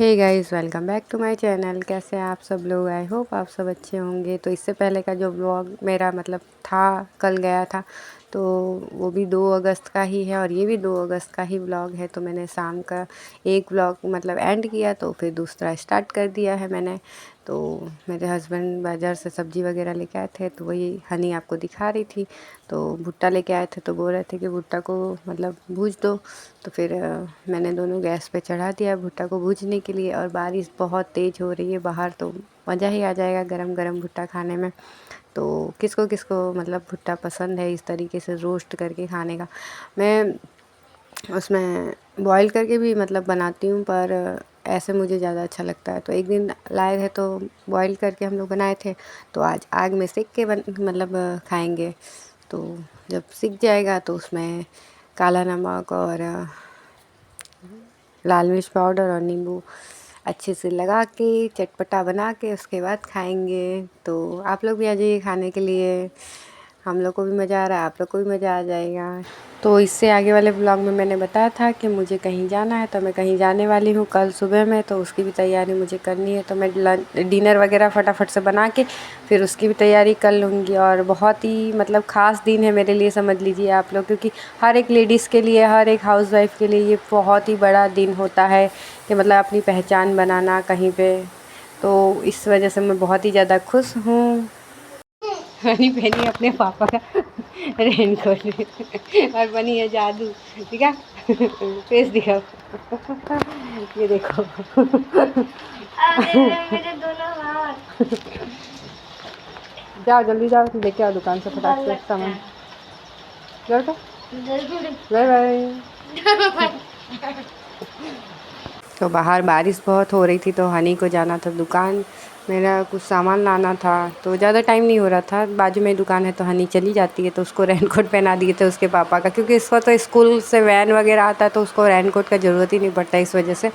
Hey guys, welcome back to my channel. कैसे हैं आप सब लोग? आई होप आप सब अच्छे होंगे। तो इससे पहले का जो व्लॉग मेरा मतलब था, कल गया था, तो वो भी 2 अगस्त का ही है और ये भी 2 अगस्त का ही व्लॉग है। तो मैंने शाम का एक व्लॉग मतलब एंड किया, तो फिर दूसरा स्टार्ट कर दिया है मैंने। तो मेरे हस्बैंड बाज़ार से सब्ज़ी वगैरह लेके आए थे, तो वही हनी आपको दिखा रही थी। तो भुट्टा लेके आए थे, तो बोल रहे थे कि भुट्टा को मतलब भूज दो। तो फिर मैंने दोनों गैस पे चढ़ा दिया भुट्टा को भूजने के लिए। और बारिश बहुत तेज़ हो रही है बाहर, तो मज़ा ही आ जाएगा गरम गरम भुट्टा खाने में। तो किसको किसको मतलब भुट्टा पसंद है इस तरीके से रोस्ट करके खाने का। मैं उसमें बॉईल करके भी मतलब बनाती हूँ, पर ऐसे मुझे ज़्यादा अच्छा लगता है। तो एक दिन लाए थे तो बॉईल करके हम लोग बनाए थे, तो आज आग में सेक के मतलब खाएंगे। तो जब सिक जाएगा तो उसमें काला नमक और लाल मिर्च पाउडर और नींबू अच्छे से लगा के चटपटा बना के उसके बाद खाएंगे। तो आप लोग भी आ जाइए खाने के लिए। हम लोग को भी मज़ा आ रहा है, आप लोग को भी मज़ा आ जाएगा। तो इससे आगे वाले ब्लॉग में मैंने बताया था कि मुझे कहीं जाना है, तो मैं कहीं जाने वाली हूँ कल सुबह में। तो उसकी भी तैयारी मुझे करनी है, तो मैं डिनर वगैरह फटाफट से बना के फिर उसकी भी तैयारी कर लूँगी। और बहुत ही मतलब ख़ास दिन है मेरे लिए, समझ लीजिए आप लोग, क्योंकि हर एक लेडीज़ के लिए, हर एक हाउसवाइफ़ के लिए ये बहुत ही बड़ा दिन होता है कि मतलब अपनी पहचान बनाना कहीं पे। तो इस वजह से मैं बहुत ही ज़्यादा खुश हूँ। हनी पहनी अपने पापा का रेनकोट और बनी है जादू। ठीक है, फेस दिखाओ। ये देखो। मेरे दोनों हाथ। जाओ जल्दी जाओ, लेके आओ दुकान से फटाक से सामान। जाओ, बाय बाय। तो बाहर बारिश बहुत हो रही थी, तो हनी को जाना था दुकान, मेरा कुछ सामान लाना था। तो ज़्यादा टाइम नहीं हो रहा था, बाजू में दुकान है तो हनी चली जाती है। तो उसको रेनकोट पहना दिए थे उसके पापा का, क्योंकि इसको तो स्कूल से वैन वगैरह आता है, तो उसको रेनकोट का ज़रूरत ही नहीं पड़ता इस वजह से।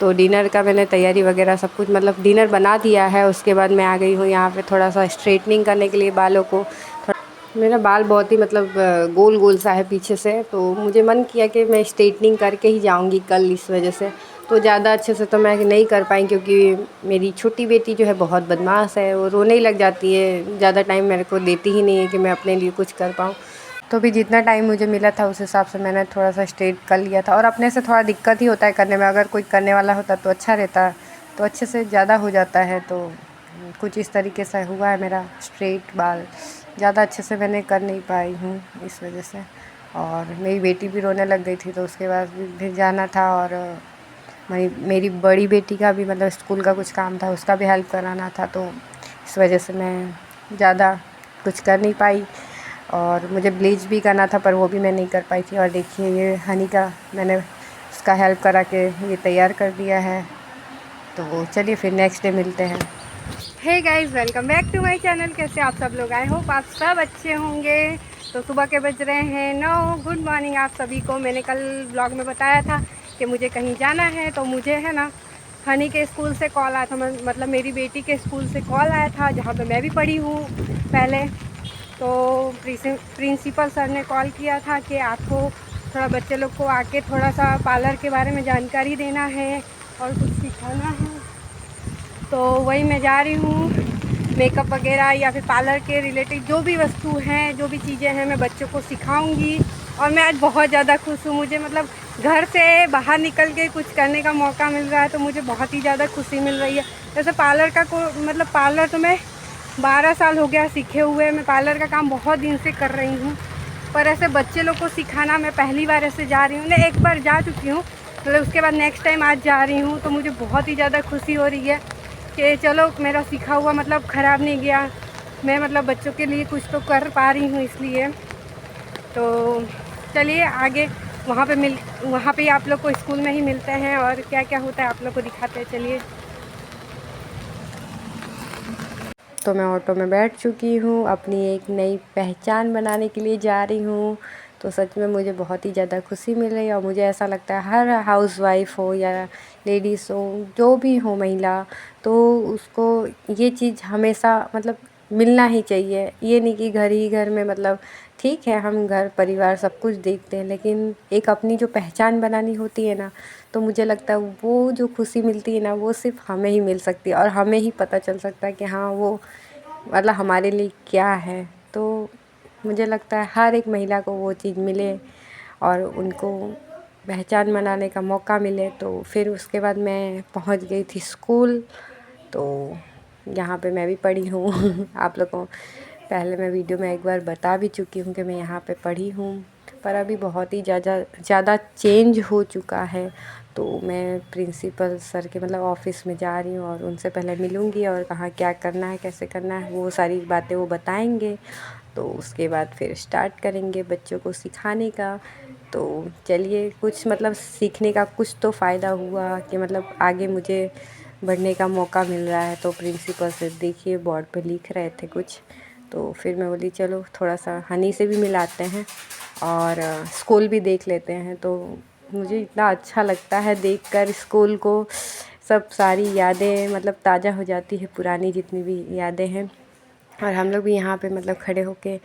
तो डिनर का मैंने तैयारी वगैरह सब कुछ मतलब डिनर बना दिया है। उसके बाद मैं आ गई हूँ यहाँ पे थोड़ा सा स्ट्रेटनिंग करने के लिए बालों को। मेरा बाल बहुत ही मतलब गोल गोल सा है पीछे से, तो मुझे मन किया कि मैं स्ट्रेटनिंग करके ही जाऊंगी कल, इस वजह से। तो ज़्यादा अच्छे से तो मैं नहीं कर पाई, क्योंकि मेरी छोटी बेटी जो है बहुत बदमाश है, वो रोने ही लग जाती है। ज़्यादा टाइम मेरे को देती ही नहीं है कि मैं अपने लिए कुछ कर पाऊँ। तो भी जितना टाइम मुझे मिला था उस हिसाब से मैंने थोड़ा सा स्ट्रेट कर लिया था। और अपने से थोड़ा दिक्कत ही होता है करने में, अगर कोई करने वाला होता तो अच्छा रहता, तो अच्छे से ज़्यादा हो जाता है। तो कुछ इस तरीके से हुआ है मेरा स्ट्रेट बाल, ज़्यादा अच्छे से मैंने कर नहीं पाई हूँ इस वजह से। और मेरी बेटी भी रोने लग गई थी, तो उसके बाद फिर जाना था। और मेरी बड़ी बेटी का भी मतलब स्कूल का कुछ काम था, उसका भी हेल्प कराना था। तो इस वजह से मैं ज़्यादा कुछ कर नहीं पाई। और मुझे ब्लीच भी करना था, पर वो भी मैं नहीं कर पाई थी। और देखिए ये हनी का मैंने उसका हेल्प करा के ये तैयार कर दिया है। तो चलिए फिर नेक्स्ट डे मिलते हैं। Hey guys, welcome back to my channel. कैसे आप सब लोग? आई होप आप सब अच्छे होंगे। तो सुबह के बज रहे हैं 9। गुड मॉर्निंग आप सभी को। मैंने कल ब्लॉग में बताया था कि मुझे कहीं जाना है, तो मुझे है ना हनी के स्कूल से कॉल आया था, मतलब मेरी बेटी के स्कूल से कॉल आया था, जहाँ पे मैं भी पढ़ी हूँ पहले। तो प्रिंसिपल सर ने कॉल किया था कि आपको थोड़ा बच्चे लोग को आके थोड़ा सा पार्लर के बारे में जानकारी देना है और कुछ सिखाना है। तो वही मैं जा रही हूँ। मेकअप वगैरह या फिर पार्लर के रिलेटेड जो भी वस्तु हैं, जो भी चीज़ें हैं, मैं बच्चों को सिखाऊंगी। और मैं आज बहुत ज़्यादा खुश हूँ। मुझे मतलब घर से बाहर निकल के कुछ करने का मौका मिल रहा है, तो मुझे बहुत ही ज़्यादा खुशी मिल रही है। जैसे पार्लर का मतलब पार्लर तो मैं 12 साल हो गया सीखे हुए। मैं पार्लर का काम बहुत दिन से कर रही हूँ, पर ऐसे बच्चे लोग को सिखाना मैं पहली बार ऐसे जा रही हूँ। मैं एक बार जा चुकी हूँ, मतलब उसके बाद नेक्स्ट टाइम आज जा रही हूँ। तो मुझे बहुत ही ज़्यादा खुशी हो रही है कि चलो मेरा सीखा हुआ मतलब ख़राब नहीं गया। मैं मतलब बच्चों के लिए कुछ तो कर पा रही हूँ, इसलिए। तो चलिए आगे वहाँ पे आप लोग को स्कूल में ही मिलते हैं, और क्या क्या होता है आप लोग को दिखाते हैं। चलिए। तो मैं ऑटो में बैठ चुकी हूँ, अपनी एक नई पहचान बनाने के लिए जा रही हूँ। तो सच में मुझे बहुत ही ज़्यादा खुशी मिल रही है। और मुझे ऐसा लगता है हर हाउसवाइफ हो या लेडीज़ हो, जो भी हो महिला, तो उसको ये चीज़ हमेशा मतलब मिलना ही चाहिए। ये नहीं कि घर ही घर में मतलब ठीक है हम घर परिवार सब कुछ देखते हैं, लेकिन एक अपनी जो पहचान बनानी होती है ना, तो मुझे लगता है वो जो खुशी मिलती है ना वो सिर्फ हमें ही मिल सकती है और हमें ही पता चल सकता है कि हाँ वो मतलब हमारे लिए क्या है। तो मुझे लगता है हर एक महिला को वो चीज़ मिले और उनको पहचान बनाने का मौका मिले। तो फिर उसके बाद मैं पहुंच गई थी स्कूल। तो यहाँ पे मैं भी पढ़ी हूँ आप लोगों को पहले मैं वीडियो में एक बार बता भी चुकी हूँ कि मैं यहाँ पे पढ़ी हूँ, पर अभी बहुत ही ज़्यादा चेंज हो चुका है। तो मैं प्रिंसिपल सर के मतलब ऑफिस में जा रही हूँ और उनसे पहले मिलूँगी और कहाँ क्या करना है कैसे करना है वो सारी बातें वो बताएंगे। तो उसके बाद फिर स्टार्ट करेंगे बच्चों को सिखाने का। तो चलिए कुछ मतलब सीखने का कुछ तो फ़ायदा हुआ कि मतलब आगे मुझे बढ़ने का मौका मिल रहा है। तो प्रिंसिपल से देखिए बोर्ड पे लिख रहे थे कुछ, तो फिर मैं बोली चलो थोड़ा सा हनी से भी मिलाते हैं और स्कूल भी देख लेते हैं। तो मुझे इतना अच्छा लगता है देखकर स्कूल को, सब सारी यादें मतलब ताज़ा हो जाती है, पुरानी जितनी भी यादें हैं। और हम लोग भी यहाँ पे मतलब खड़े होके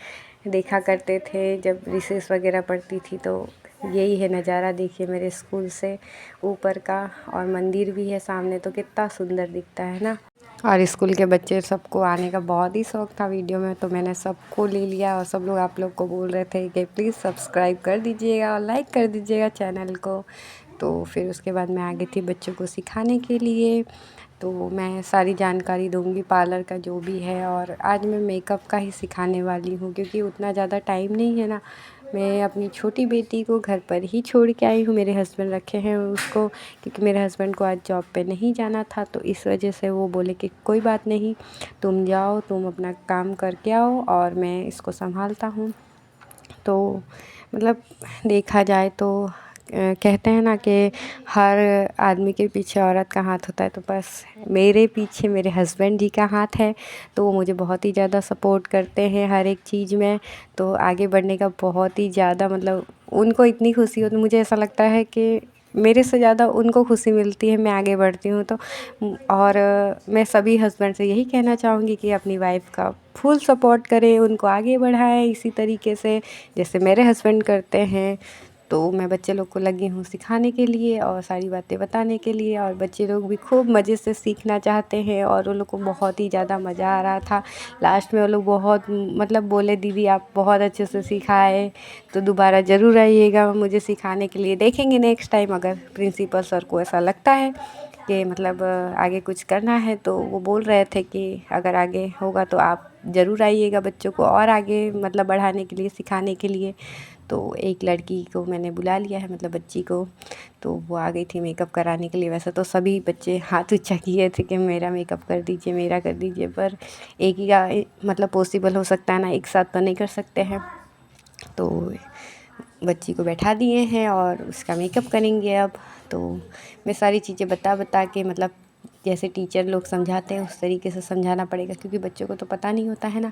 देखा करते थे जब रिसेस वगैरह पड़ती थी। तो यही है नज़ारा, देखिए मेरे स्कूल से ऊपर का, और मंदिर भी है सामने तो कितना सुंदर दिखता है ना। और स्कूल के बच्चे सबको आने का बहुत ही शौक था वीडियो में, तो मैंने सबको ले लिया और सब लोग आप लोग को बोल रहे थे कि प्लीज़ सब्सक्राइब कर दीजिएगा और लाइक कर दीजिएगा चैनल को। तो फिर उसके बाद मैं आ गई थी बच्चों को सिखाने के लिए। तो मैं सारी जानकारी दूंगी पार्लर का जो भी है, और आज मैं मेकअप का ही सिखाने वाली हूँ क्योंकि उतना ज़्यादा टाइम नहीं है ना। मैं अपनी छोटी बेटी को घर पर ही छोड़ के आई हूँ, मेरे हस्बैंड रखे हैं उसको, क्योंकि मेरे हस्बैंड को आज जॉब पे नहीं जाना था। तो इस वजह से वो बोले कि कोई बात नहीं, तुम जाओ, तुम अपना काम करके आओ और मैं इसको संभालता हूँ। तो मतलब देखा जाए तो कहते हैं ना कि हर आदमी के पीछे औरत का हाथ होता है, तो बस मेरे पीछे मेरे हस्बैंड जी का हाथ है। तो वो मुझे बहुत ही ज़्यादा सपोर्ट करते हैं हर एक चीज़ में। तो आगे बढ़ने का बहुत ही ज़्यादा मतलब उनको इतनी खुशी होती, मुझे ऐसा लगता है कि मेरे से ज़्यादा उनको खुशी मिलती है मैं आगे बढ़ती हूँ तो। और मैं सभी हस्बैंड से यही कहना चाहूँगी कि अपनी वाइफ का फुल सपोर्ट करें, उनको आगे बढ़ाएं इसी तरीके से जैसे मेरे हस्बैंड करते हैं। तो मैं बच्चे लोग को लगी हूँ सिखाने के लिए और सारी बातें बताने के लिए, और बच्चे लोग भी खूब मज़े से सीखना चाहते हैं और उन लोग को बहुत ही ज़्यादा मज़ा आ रहा था। लास्ट में वो लोग बहुत मतलब बोले दीदी आप बहुत अच्छे से सिखाए, तो दोबारा ज़रूर आइएगा मुझे सिखाने के लिए। देखेंगे नेक्स्ट टाइम अगर प्रिंसिपल सर को ऐसा लगता है कि मतलब आगे कुछ करना है, तो वो बोल रहे थे कि अगर आगे होगा तो आप ज़रूर आइएगा बच्चों को और आगे मतलब बढ़ाने के लिए सिखाने के लिए। तो एक लड़की को मैंने बुला लिया है मतलब बच्ची को, तो वो आ गई थी मेकअप कराने के लिए। वैसे तो सभी बच्चे हाथ ऊंचा किए थे कि मेरा मेकअप कर दीजिए मेरा कर दीजिए, पर एक ही का मतलब पॉसिबल हो सकता है ना, एक साथ तो नहीं कर सकते हैं। तो बच्ची को बैठा दिए हैं और उसका मेकअप करेंगे अब। तो मैं सारी चीज़ें बता बता के मतलब जैसे टीचर लोग समझाते हैं उस तरीके से समझाना पड़ेगा, क्योंकि बच्चों को तो पता नहीं होता है ना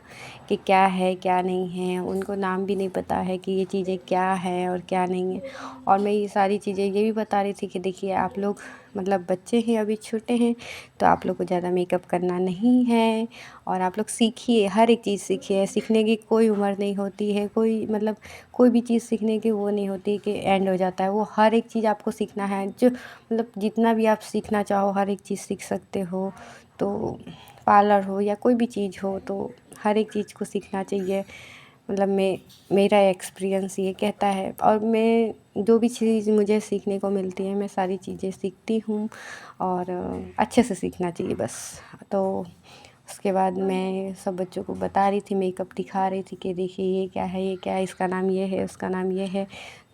कि क्या है क्या नहीं है, उनको नाम भी नहीं पता है कि ये चीज़ें क्या है और क्या नहीं है। और मैं ये सारी चीज़ें ये भी बता रही थी कि देखिए आप लोग मतलब बच्चे हैं अभी छोटे हैं, तो आप लोग को ज़्यादा मेकअप करना नहीं है और आप लोग सीखिए, हर एक चीज़ सीखिए। सीखने की कोई उम्र नहीं होती है, कोई मतलब कोई भी चीज़ सीखने की वो नहीं होती कि एंड हो जाता है, वो हर एक चीज़ आपको सीखना है। जो मतलब जितना भी आप सीखना चाहो हर एक चीज़ सीख सकते हो। तो पार्लर हो या कोई भी चीज़ हो, तो हर एक चीज़ को सीखना चाहिए। मतलब मेरा एक्सपीरियंस ये कहता है, और मैं जो भी चीज़ मुझे सीखने को मिलती है मैं सारी चीज़ें सीखती हूँ और अच्छे से सीखना चाहिए बस। तो उसके बाद मैं सब बच्चों को बता रही थी, मेकअप दिखा रही थी कि देखिए ये क्या है ये क्या है, इसका नाम ये है उसका नाम ये है।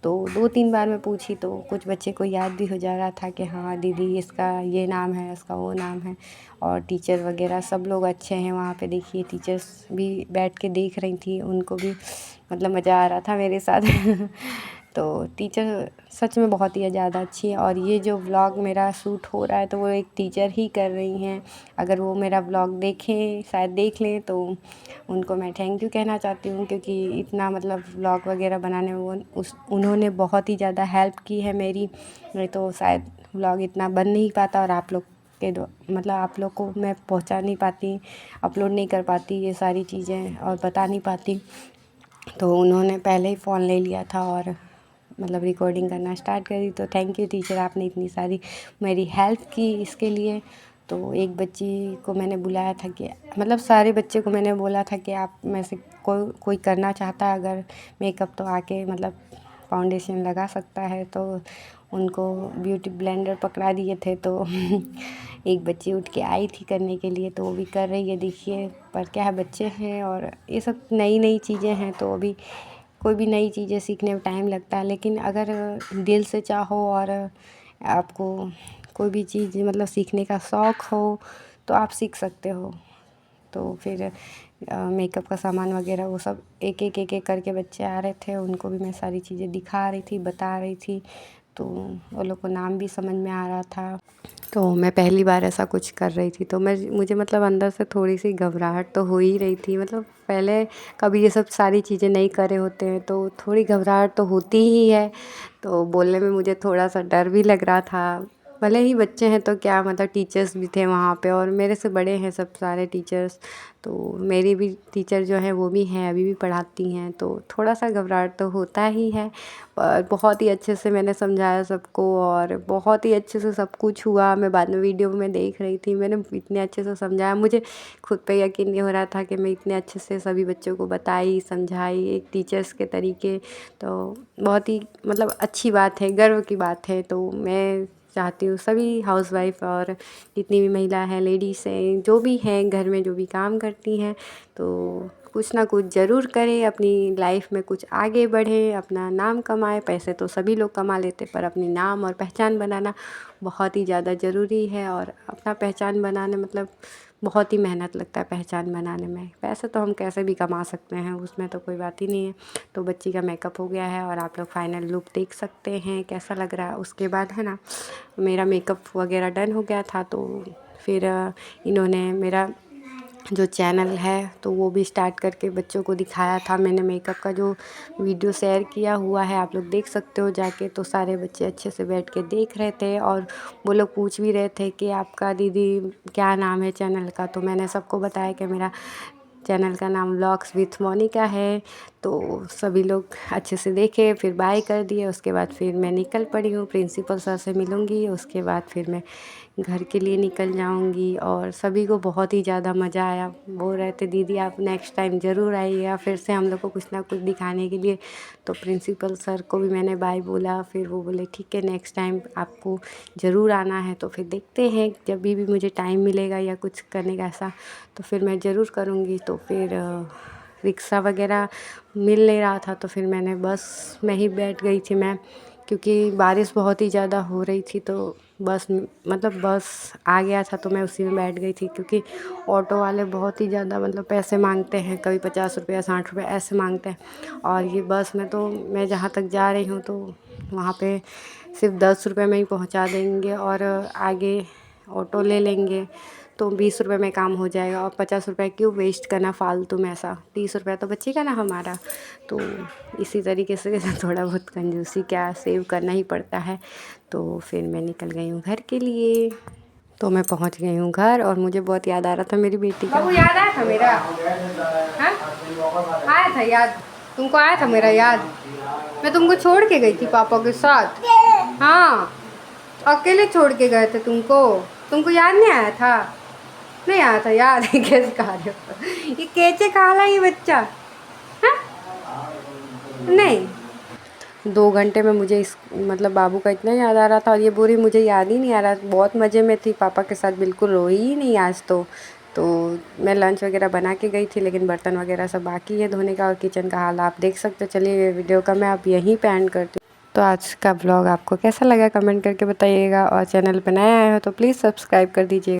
तो 2-3 बार मैं पूछी तो कुछ बच्चे को याद भी हो जा रहा था कि हाँ दीदी इसका ये नाम है इसका वो नाम है। और टीचर वगैरह सब लोग अच्छे हैं वहाँ पे, देखिए टीचर्स भी बैठ के देख रही थी, उनको भी मतलब मज़ा आ रहा था मेरे साथ तो टीचर सच में बहुत ही ज़्यादा अच्छी है। और ये जो व्लॉग मेरा शूट हो रहा है तो वो एक टीचर ही कर रही हैं। अगर वो मेरा व्लॉग देखें, शायद देख लें, तो उनको मैं थैंक यू कहना चाहती हूँ, क्योंकि इतना मतलब व्लॉग वगैरह बनाने में उन्होंने बहुत ही ज़्यादा हेल्प की है मेरी। नहीं तो शायद व्लॉग इतना बन नहीं पाता और आप लोग के मतलब आप लोग को मैं पहुंचा नहीं पाती, अपलोड नहीं कर पाती ये सारी चीज़ें और बता नहीं पाती। तो उन्होंने पहले ही फ़ोन ले लिया था और मतलब रिकॉर्डिंग करना स्टार्ट करी। तो थैंक यू टीचर, आपने इतनी सारी मेरी हेल्प की इसके लिए। तो एक बच्ची को मैंने बुलाया था कि मतलब सारे बच्चे को मैंने बोला था कि आप में से कोई करना चाहता है अगर मेकअप तो आके मतलब फाउंडेशन लगा सकता है। तो उनको ब्यूटी ब्लेंडर पकड़ा दिए थे। तो एक बच्ची उठ के आई थी करने के लिए, तो वो भी कर रही है देखिए। पर क्या है, बच्चे हैं और ये सब नई नई चीज़ें हैं, तो अभी कोई भी नई चीज़ें सीखने में टाइम लगता है। लेकिन अगर दिल से चाहो और आपको कोई भी चीज़ मतलब सीखने का शौक़ हो तो आप सीख सकते हो। तो फिर मेकअप का सामान वगैरह वो सब एक एक करके बच्चे आ रहे थे, उनको भी मैं सारी चीज़ें दिखा रही थी, बता रही थी। तो वो लोग को नाम भी समझ में आ रहा था। तो मैं पहली बार ऐसा कुछ कर रही थी, तो मुझे मतलब अंदर से थोड़ी सी घबराहट तो हो ही रही थी। मतलब पहले कभी ये सब सारी चीज़ें नहीं करे होते हैं तो थोड़ी घबराहट तो होती ही है। तो बोलने में मुझे थोड़ा सा डर भी लग रहा था। भले ही बच्चे हैं तो क्या, मतलब टीचर्स भी थे वहाँ पे और मेरे से बड़े हैं सब सारे टीचर्स। तो मेरी भी टीचर जो हैं वो भी हैं, अभी भी पढ़ाती हैं। तो थोड़ा सा घबराहट तो होता ही है, पर बहुत ही अच्छे से मैंने समझाया सबको और बहुत ही अच्छे से सब कुछ हुआ। मैं बाद में वीडियो में देख रही थी, मैंने इतने अच्छे से समझाया, मुझे खुद पे यकीन नहीं हो रहा था कि मैं इतने अच्छे से सभी बच्चों को बताई समझाई एक टीचर्स के तरीके। तो बहुत ही मतलब अच्छी बात है, गर्व की बात है। तो मैं चाहती हूँ सभी हाउसवाइफ और जितनी भी महिला हैं, लेडीज़ हैं, जो भी हैं घर में जो भी काम करती हैं, तो कुछ ना कुछ ज़रूर करें, अपनी लाइफ में कुछ आगे बढ़े, अपना नाम कमाए। पैसे तो सभी लोग कमा लेते, पर अपनी नाम और पहचान बनाना बहुत ही ज़्यादा ज़रूरी है। और अपना पहचान बनाने मतलब बहुत ही मेहनत लगता है पहचान बनाने में। पैसे तो हम कैसे भी कमा सकते हैं, उसमें तो कोई बात ही नहीं है। तो बच्ची का मेकअप हो गया है और आप लोग फाइनल लुक देख सकते हैं कैसा लग रहा है। उसके बाद है ना, मेरा मेकअप वगैरह डन हो गया था। तो फिर इन्होंने मेरा जो चैनल है तो वो भी स्टार्ट करके बच्चों को दिखाया था। मैंने मेकअप का जो वीडियो शेयर किया हुआ है, आप लोग देख सकते हो जाके। तो सारे बच्चे अच्छे से बैठ के देख रहे थे और वो लोग पूछ भी रहे थे कि आपका दीदी क्या नाम है चैनल का। तो मैंने सबको बताया कि मेरा चैनल का नाम व्लॉग्स विथ मोनिका है। तो सभी लोग अच्छे से देखे, फिर बाय कर दिए। उसके बाद फिर मैं निकल पड़ी हूँ, प्रिंसिपल सर से मिलूँगी, उसके बाद फिर मैं घर के लिए निकल जाऊंगी। और सभी को बहुत ही ज़्यादा मज़ा आया, बोल रहे थे दीदी आप नेक्स्ट टाइम ज़रूर आइएगा फिर से हम लोग को कुछ ना कुछ दिखाने के लिए। तो प्रिंसिपल सर को भी मैंने बाय बोला, फिर वो बोले ठीक है नेक्स्ट टाइम आपको ज़रूर आना है। तो फिर देखते हैं, जब भी मुझे टाइम मिलेगा या कुछ करने का ऐसा तो फिर मैं ज़रूर करूँगी। तो फिर रिक्शा वगैरह मिल नहीं रहा था, तो फिर मैंने बस में ही बैठ गई थी मैं, क्योंकि बारिश बहुत ही ज़्यादा हो रही थी। तो बस मतलब बस आ गया था तो मैं उसी में बैठ गई थी, क्योंकि ऑटो वाले बहुत ही ज़्यादा मतलब पैसे मांगते हैं, कभी 50 रुपये 60 रुपये ऐसे मांगते हैं। और ये बस में तो मैं जहाँ तक जा रही हूँ तो वहाँ पे सिर्फ 10 रुपये में ही पहुँचा देंगे और आगे ऑटो ले लेंगे तो 20 रुपये में काम हो जाएगा। और 50 रुपये क्यों वेस्ट करना फालतू में, ऐसा 30 रुपये तो बचेगा ना हमारा। तो इसी तरीके से थोड़ा बहुत कंजूसी क्या सेव करना ही पड़ता है। तो फिर मैं निकल गई हूँ घर के लिए। तो मैं पहुँच गई हूँ घर और मुझे बहुत याद आ रहा था मेरी बेटी का। याद आया था मेरा? हाँ आया था याद, तुमको आया था मेरा याद? मैं तुमको छोड़ के गई थी पापा के साथ। हाँ अकेले छोड़ के गए थे तुमको याद नहीं आया था? नहीं आया था याद है, कैसे खा रहे हो ये कैसे खा रहा ये बच्चा? हाँ नहीं, 2 घंटे में मुझे इस मतलब बाबू का इतना याद आ रहा था और ये बुरी मुझे याद ही नहीं आ रहा। बहुत मज़े में थी पापा के साथ, बिल्कुल रोई ही नहीं आज तो मैं लंच वगैरह बना के गई थी, लेकिन बर्तन वगैरह सब बाकी है धोने का और किचन का हाल आप देख सकते हो। चलिए वीडियो का मैं अब यहीं पे एंड करती हूँ। तो आज का ब्लॉग आपको कैसा लगा कमेंट करके बताइएगा, और चैनल पर नया आए हो तो प्लीज़ सब्सक्राइब कर दीजिएगा।